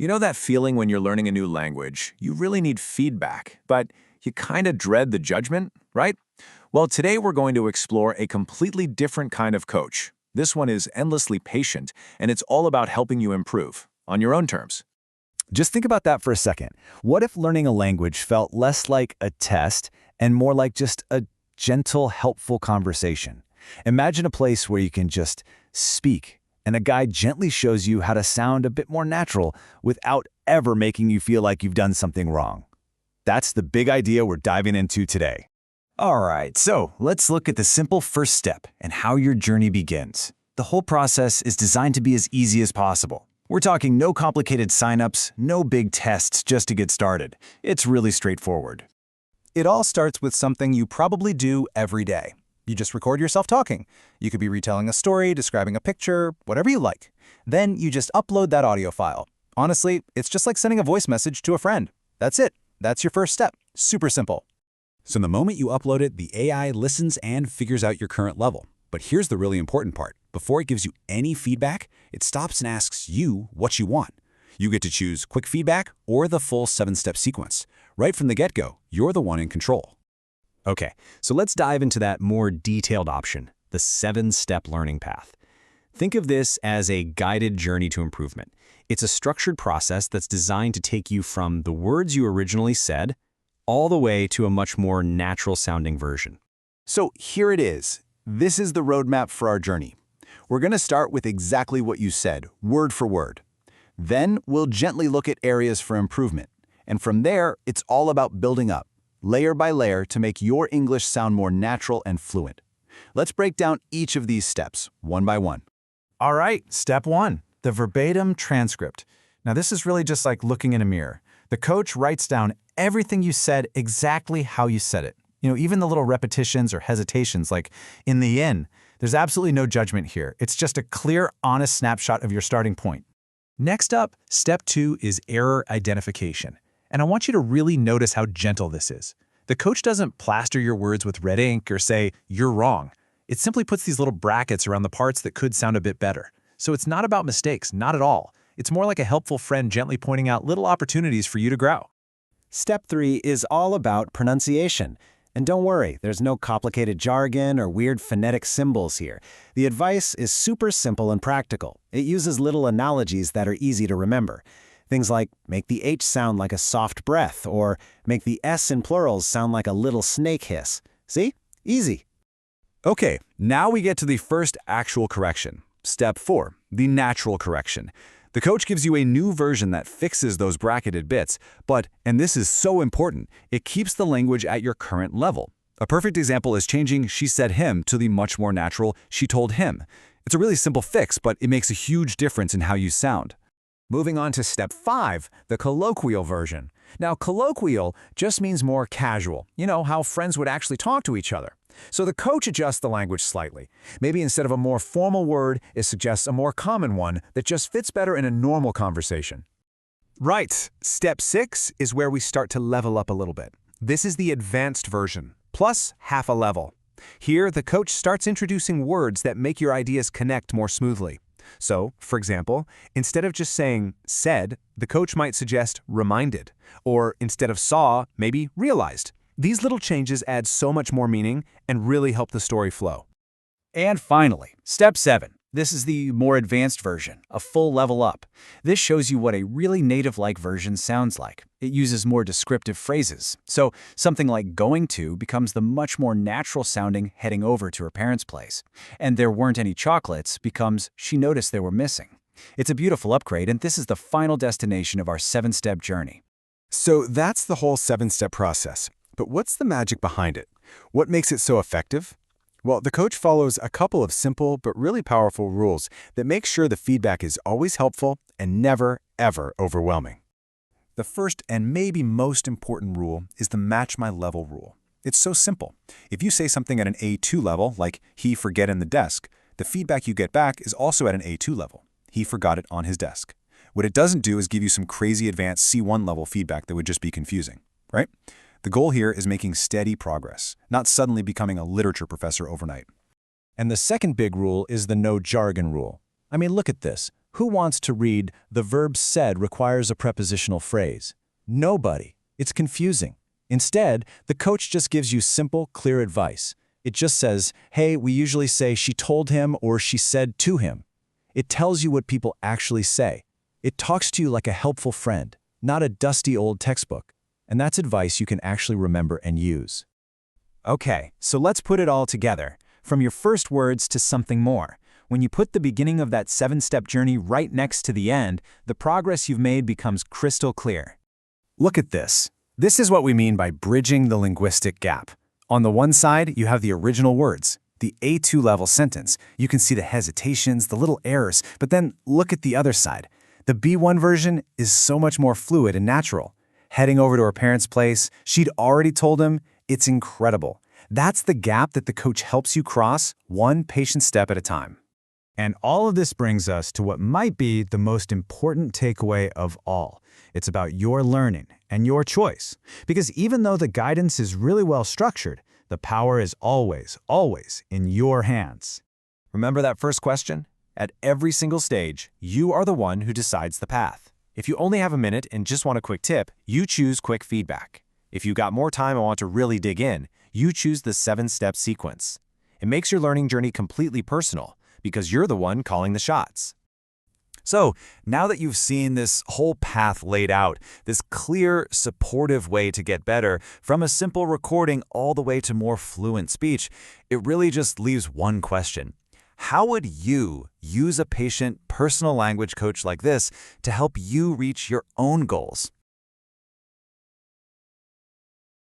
You know that feeling when you're learning a new language? You really need feedback, but you kind of dread the judgment, right? Well, today we're going to explore a completely different kind of coach. This one is endlessly patient, and it's all about helping you improve on your own terms. Just think about that for a second. What if learning a language felt less like a test and more like just a gentle, helpful conversation? Imagine a place where you can just speak, and a guide gently shows you how to sound a bit more natural without ever making you feel like you've done something wrong. That's the big idea we're diving into today. All right, so let's look at the simple first step and how your journey begins. The whole process is designed to be as easy as possible. We're talking no complicated signups, no big tests just to get started. It's really straightforward. It all starts with something you probably do every day. You just record yourself talking. You could be retelling a story, describing a picture, whatever you like. Then you just upload that audio file. Honestly, it's just like sending a voice message to a friend. That's it. That's your first step. Super simple. So the moment you upload it, the AI listens and figures out your current level. But here's the really important part. Before it gives you any feedback, it stops and asks you what you want. You get to choose quick feedback or the full 7-step sequence. Right from the get-go, you're the one in control. Okay, so let's dive into that more detailed option, the 7-step learning path. Think of this as a guided journey to improvement. It's a structured process that's designed to take you from the words you originally said all the way to a much more natural-sounding version. So here it is. This is the roadmap for our journey. We're going to start with exactly what you said, word for word. Then we'll gently look at areas for improvement. And from there, it's all about building up, layer by layer, to make your English sound more natural and fluent. Let's break down each of these steps, one by one. All right, step 1, the verbatim transcript. Now this is really just like looking in a mirror. The coach writes down everything you said exactly how you said it. Even the little repetitions or hesitations, like in the in. There's absolutely no judgment here. It's just a clear, honest snapshot of your starting point. Next up, step 2 is error identification. And I want you to really notice how gentle this is. The coach doesn't plaster your words with red ink or say, "You're wrong." It simply puts these little brackets around the parts that could sound a bit better. So it's not about mistakes, not at all. It's more like a helpful friend gently pointing out little opportunities for you to grow. Step 3 is all about pronunciation. And don't worry, there's no complicated jargon or weird phonetic symbols here. The advice is super simple and practical. It uses little analogies that are easy to remember. Things like make the H sound like a soft breath, or make the S in plurals sound like a little snake hiss. See? Easy. Okay, now we get to the first actual correction. Step 4, the natural correction. The coach gives you a new version that fixes those bracketed bits, but, and this is so important, it keeps the language at your current level. A perfect example is changing "she said him" to the much more natural "she told him." It's a really simple fix, but it makes a huge difference in how you sound. Moving on to step 5, the colloquial version. Now, colloquial just means more casual. How friends would actually talk to each other. So the coach adjusts the language slightly. Maybe instead of a more formal word, it suggests a more common one that just fits better in a normal conversation. Right. Step 6 is where we start to level up a little bit. This is the advanced version, plus half a level. Here, the coach starts introducing words that make your ideas connect more smoothly. So, for example, instead of just saying "said," the coach might suggest "reminded," or instead of "saw," maybe "realized." These little changes add so much more meaning and really help the story flow. And finally, step 7. This is the more advanced version, a full level up. This shows you what a really native-like version sounds like. It uses more descriptive phrases. So something like "going to" becomes the much more natural-sounding "heading over to her parents' place." And "there weren't any chocolates" becomes "she noticed they were missing." It's a beautiful upgrade, and this is the final destination of our 7-step journey. So that's the whole 7-step process. But what's the magic behind it? What makes it so effective? Well, the coach follows a couple of simple but really powerful rules that make sure the feedback is always helpful and never, ever overwhelming. The first and maybe most important rule is the match my level rule. It's so simple. If you say something at an A2 level, like "he forget in the desk," the feedback you get back is also at an A2 level. He forgot it on his desk. What it doesn't do is give you some crazy advanced C1 level feedback that would just be confusing, right? The goal here is making steady progress, not suddenly becoming a literature professor overnight. And the second big rule is the no jargon rule. I mean, look at this. Who wants to read "the verb said requires a prepositional phrase"? Nobody. It's confusing. Instead, the coach just gives you simple, clear advice. It just says, hey, we usually say she told him or she said to him. It tells you what people actually say. It talks to you like a helpful friend, not a dusty old textbook. And that's advice you can actually remember and use. Okay, so let's put it all together, from your first words to something more. When you put the beginning of that 7-step journey right next to the end, the progress you've made becomes crystal clear. Look at this. This is what we mean by bridging the linguistic gap. On the one side, you have the original words, the A2 level sentence. You can see the hesitations, the little errors, but then look at the other side. The B1 version is so much more fluid and natural. Heading over to her parents' place, she'd already told him, it's incredible. That's the gap that the coach helps you cross, one patient step at a time. And all of this brings us to what might be the most important takeaway of all. It's about your learning and your choice. Because even though the guidance is really well structured, the power is always, always in your hands. Remember that first question? At every single stage, you are the one who decides the path. If you only have a minute and just want a quick tip, you choose quick feedback. If you got more time and want to really dig in, you choose the 7-step sequence. It makes your learning journey completely personal because you're the one calling the shots. So, now that you've seen this whole path laid out, this clear, supportive way to get better, from a simple recording all the way to more fluent speech, it really just leaves one question. How would you use a patient personal language coach like this to help you reach your own goals?